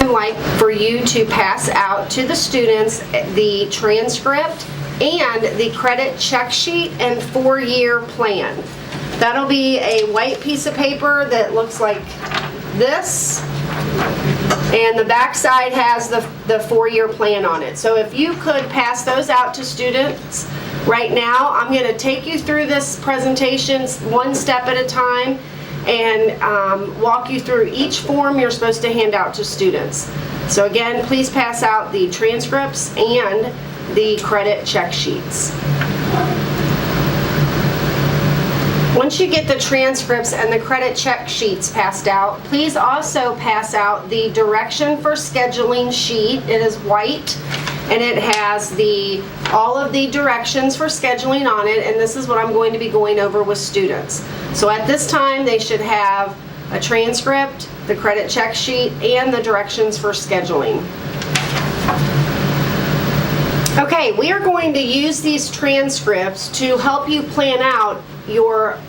I'd like for you to pass out to the students the transcript and the credit check sheet and 4-year plan. That'll be a white piece of paper that looks like this, and the back side has the 4-year plan on it. So if you could pass those out to students right now, I'm going to take you through this presentation one step at a time and walk you through each form you're supposed to hand out to students. So again, please pass out the transcripts and the credit check sheets. Once you get the transcripts and the credit check sheets passed out, please also pass out the direction for scheduling sheet. It is white and it has all of the directions for scheduling on it, and this is what I'm going to be going over with students. So at this time they should have a transcript, the credit check sheet, and the directions for scheduling. Okay, we are going to use these transcripts to help you plan out your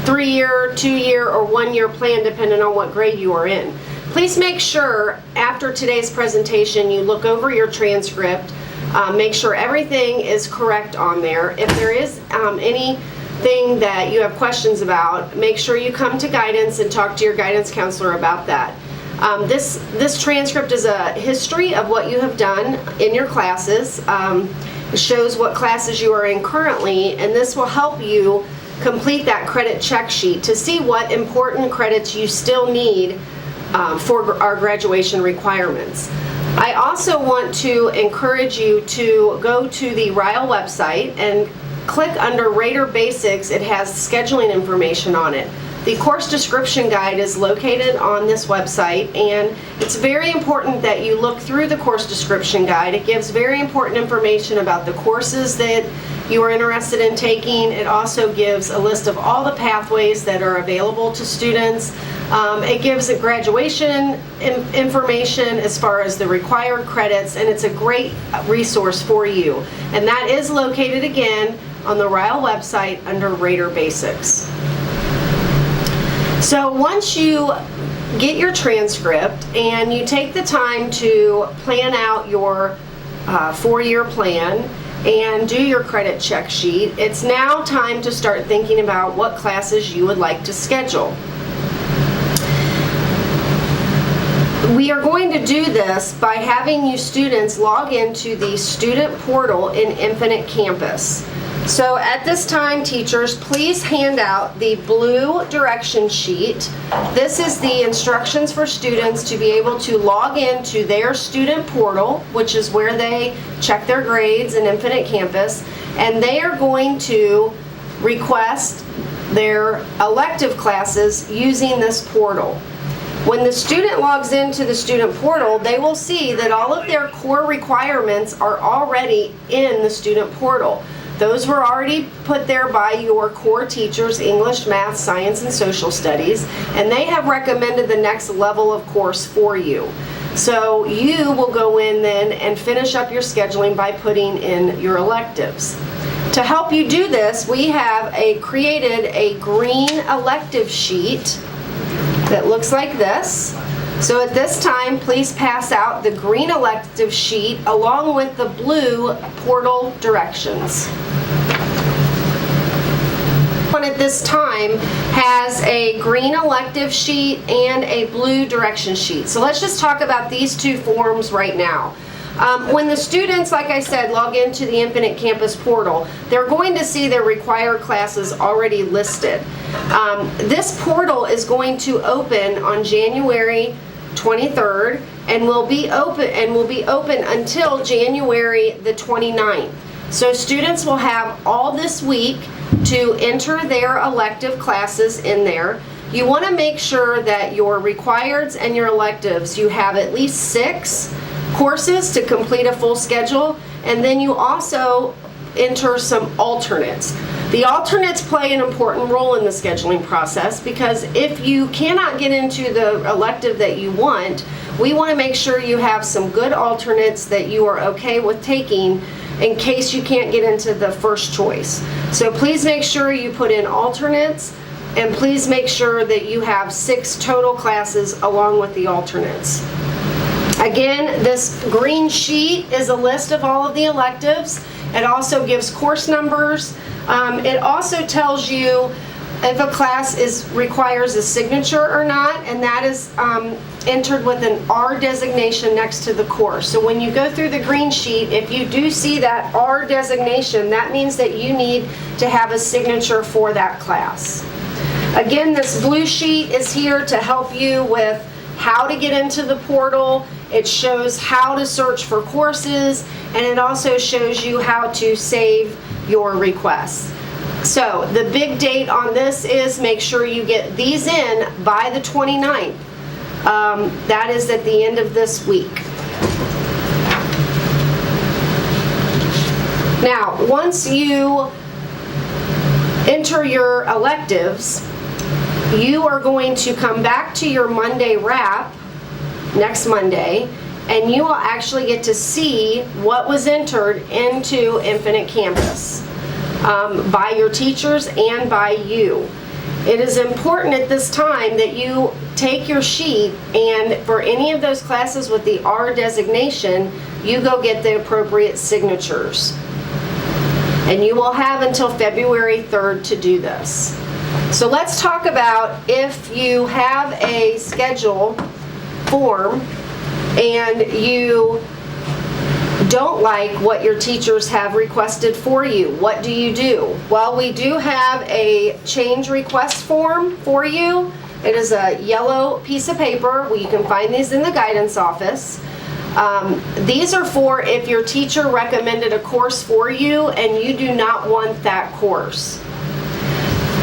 3-year, 2-year, or 1-year plan depending on what grade you are in. Please make sure after today's presentation you look over your transcript, make sure everything is correct on there. If there is anything that you have questions about, make sure you come to guidance and talk to your guidance counselor about that. This transcript is a history of what you have done in your classes. It shows what classes you are in currently, and this will help you complete that credit check sheet to see what important credits you still need for our graduation requirements. I also want to encourage you to go to the Ryle website and click under Rater Basics. It has scheduling information on it. The course description guide is located on this website, and it's very important that you look through the course description guide. It gives very important information about the courses that you are interested in taking. It also gives a list of all the pathways that are available to students. It gives a graduation information as far as the required credits, and it's a great resource for you. And that is located again on the Ryle website under Rater Basics. So once you get your transcript and you take the time to plan out your 4-year plan and do your credit check sheet, it's now time to start thinking about what classes you would like to schedule. We are going to do this by having you students log into the student portal in Infinite Campus. So at this time, teachers, please hand out the blue direction sheet. This is the instructions for students to be able to log into their student portal, which is where they check their grades in Infinite Campus, and they are going to request their elective classes using this portal. When the student logs into the student portal, they will see that all of their core requirements are already in the student portal. Those were already put there by your core teachers, English, Math, Science, and Social Studies, and they have recommended the next level of course for you. So you will go in then and finish up your scheduling by putting in your electives. To help you do this, we have created a green elective sheet that looks like this. So at this time, please pass out the green elective sheet along with the blue portal directions. One at this time has a green elective sheet and a blue direction sheet. So let's just talk about these two forms right now. When the students, like I said, log into the Infinite Campus portal, they're going to see their required classes already listed. This portal is going to open on January 23rd and will be open until January the 29th. So students will have all this week to enter their elective classes in there. You want to make sure that your requireds and your electives, you have at least 6 courses to complete a full schedule, and then you also enter some alternates. The alternates play an important role in the scheduling process because if you cannot get into the elective that you want, we want to make sure you have some good alternates that you are okay with taking in case you can't get into the first choice. So please make sure you put in alternates, and please make sure that you have 6 total classes along with the alternates. Again, this green sheet is a list of all of the electives. It also gives course numbers. It also tells you if a class requires a signature or not, and that is entered with an R designation next to the course. So when you go through the green sheet, if you do see that R designation, that means that you need to have a signature for that class. Again, this blue sheet is here to help you with how to get into the portal. It shows how to search for courses, and it also shows you how to save your requests. So the big date on this is make sure you get these in by the 29th. That is at the end of this week. Now, once you enter your electives, you are going to come back to your Monday wrap next Monday, and you will actually get to see what was entered into Infinite Campus by your teachers and by you. It is important at this time that you take your sheet, and for any of those classes with the R designation, you go get the appropriate signatures. And you will have until February 3rd to do this. So let's talk about if you have a schedule form and you don't like what your teachers have requested for you. What do you do? Well, we do have a change request form for you. It is a yellow piece of paper. You can find these in the guidance office. These are for if your teacher recommended a course for you and you do not want that course.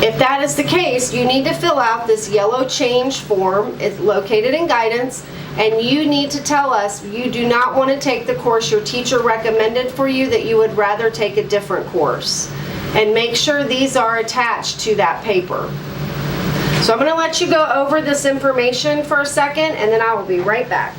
If that is the case, you need to fill out this yellow change form. It's located in guidance, and you need to tell us you do not want to take the course your teacher recommended for you, that you would rather take a different course. And make sure these are attached to that paper. So I'm going to let you go over this information for a second, and then I will be right back.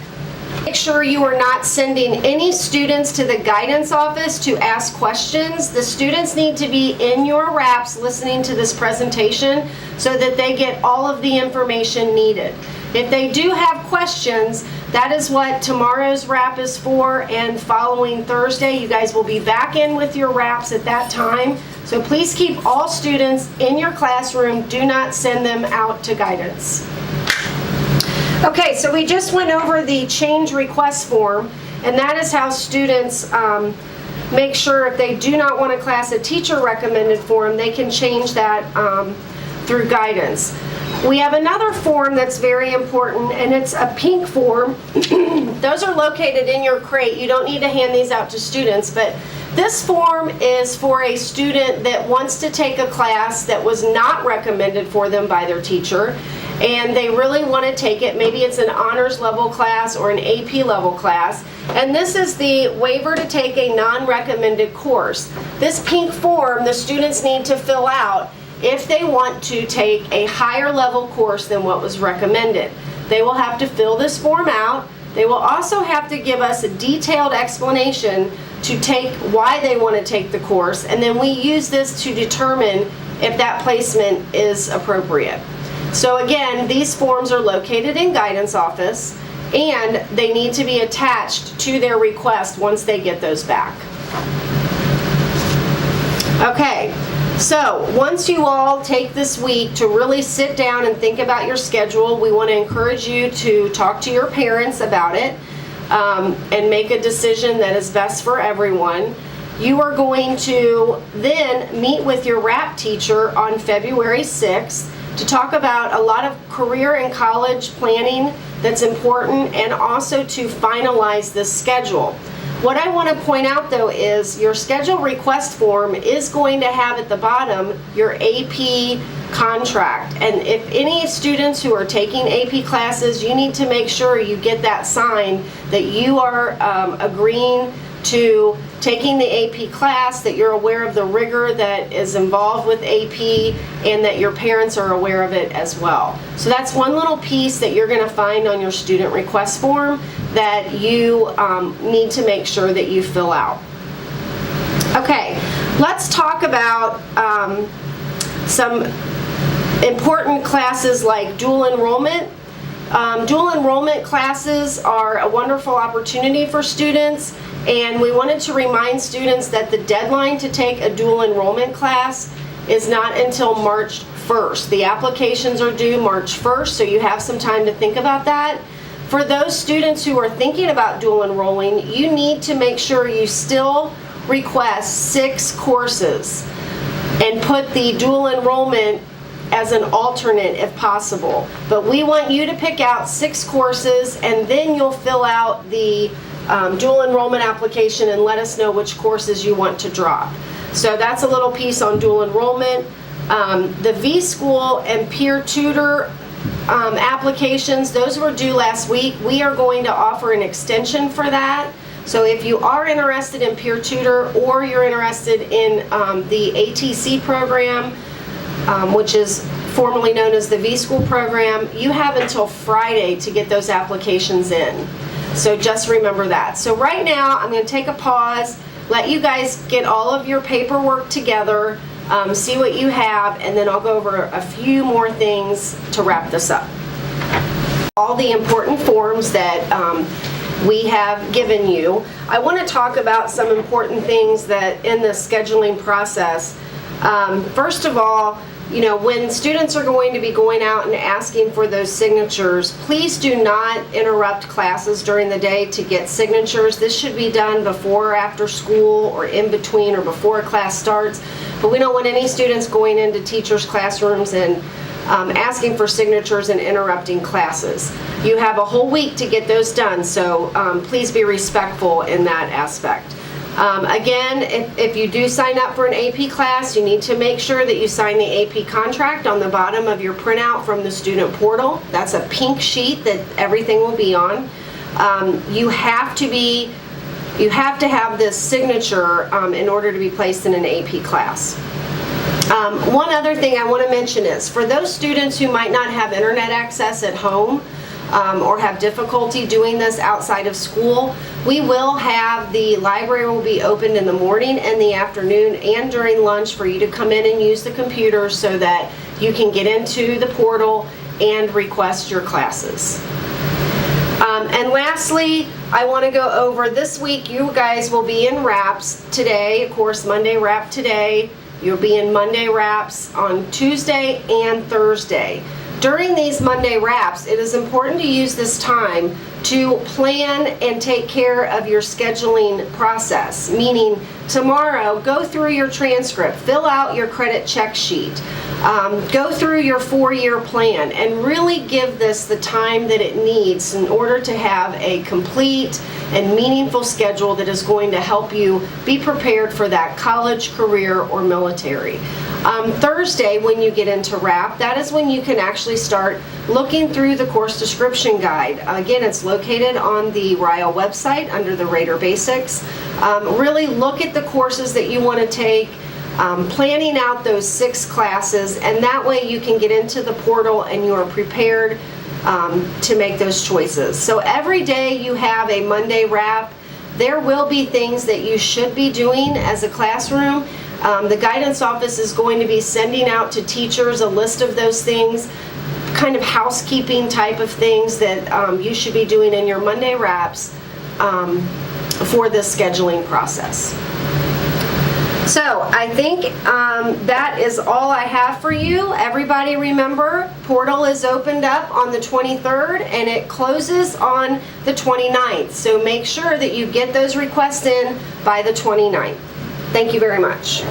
Make sure you are not sending any students to the guidance office to ask questions. The students need to be in your wraps listening to this presentation so that they get all of the information needed. If they do have questions, that is what tomorrow's wrap is for, and following Thursday, you guys will be back in with your wraps at that time. So please keep all students in your classroom. Do not send them out to guidance. Okay, so we just went over the change request form, and that is how students make sure if they do not want a class a teacher recommended for them, they can change that through guidance. We have another form that's very important, and it's a pink form. Those are located in your crate. You don't need to hand these out to students, but this form is for a student that wants to take a class that was not recommended for them by their teacher, and they really want to take it. Maybe it's an honors level class or an AP level class, and this is the waiver to take a non-recommended course. This pink form the students need to fill out if they want to take a higher level course than what was recommended. They will have to fill this form out. They will also have to give us a detailed explanation to take why they want to take the course, and then we use this to determine if that placement is appropriate. So again, these forms are located in guidance office, and they need to be attached to their request once they get those back. Okay, so once you all take this week to really sit down and think about your schedule, we want to encourage you to talk to your parents about it and make a decision that is best for everyone. You are going to then meet with your RAP teacher on February 6th to talk about a lot of career and college planning that's important, and also to finalize this schedule. What I want to point out though is your schedule request form is going to have at the bottom your AP contract, and if any students who are taking AP classes, you need to make sure you get that signed that you are agreeing to taking the AP class, that you're aware of the rigor that is involved with AP, and that your parents are aware of it as well. So that's one little piece that you're going to find on your student request form that you need to make sure that you fill out. Okay, let's talk about some important classes like dual enrollment Dual enrollment classes are a wonderful opportunity for students, and we wanted to remind students that the deadline to take a dual enrollment class is not until March 1st. The applications are due March 1st, so you have some time to think about that. For those students who are thinking about dual enrolling, you need to make sure you still request 6 courses and put the dual enrollment as an alternate if possible. But we want you to pick out 6 courses, and then you'll fill out the dual enrollment application and let us know which courses you want to drop. So that's a little piece on dual enrollment. The V-School and peer tutor applications, those were due last week. We are going to offer an extension for that. So if you are interested in peer tutor, or you're interested in the ATC program, which is formerly known as the V-School program, you have until Friday to get those applications in. So just remember that. So right now, I'm going to take a pause, let you guys get all of your paperwork together, see what you have, and then I'll go over a few more things to wrap this up. All the important forms that we have given you. I want to talk about some important things that in the scheduling process. First of all, you know, when students are going to be going out and asking for those signatures, please do not interrupt classes during the day to get signatures. This should be done before or after school, or in between, or before a class starts. But we don't want any students going into teachers' classrooms and asking for signatures and interrupting classes. You have a whole week to get those done, so please be respectful in that aspect. Again, if you do sign up for an AP class, you need to make sure that you sign the AP contract on the bottom of your printout from the student portal. That's a pink sheet that everything will be on. You have to have this signature in order to be placed in an AP class. One other thing I want to mention is, for those students who might not have internet access at home, or have difficulty doing this outside of school, we will have, the library will be opened in the morning and the afternoon and during lunch for you to come in and use the computer so that you can get into the portal and request your classes. And lastly, I want to go over this week. You guys will be in wraps today, of course, Monday wrap today. You'll be in Monday wraps on Tuesday and Thursday. During these Monday wraps, it is important to use this time to plan and take care of your scheduling process, meaning tomorrow, go through your transcript, fill out your credit check sheet, go through your 4-year plan, and really give this the time that it needs in order to have a complete and meaningful schedule that is going to help you be prepared for that college, career, or military. Thursday, when you get into wrap, that is when you can actually start looking through the course description guide. Again, it's located on the Ryle website under the Raider Basics. Really look at the courses that you want to take, planning out those 6 classes, and that way you can get into the portal and you are prepared to make those choices. So every day you have a Monday wrap. There will be things that you should be doing as a classroom. The guidance office is going to be sending out to teachers a list of those things, kind of housekeeping type of things that you should be doing in your Monday wraps for this scheduling process. So I think that is all I have for you. Everybody remember, portal is opened up on the 23rd and it closes on the 29th. So make sure that you get those requests in by the 29th. Thank you very much.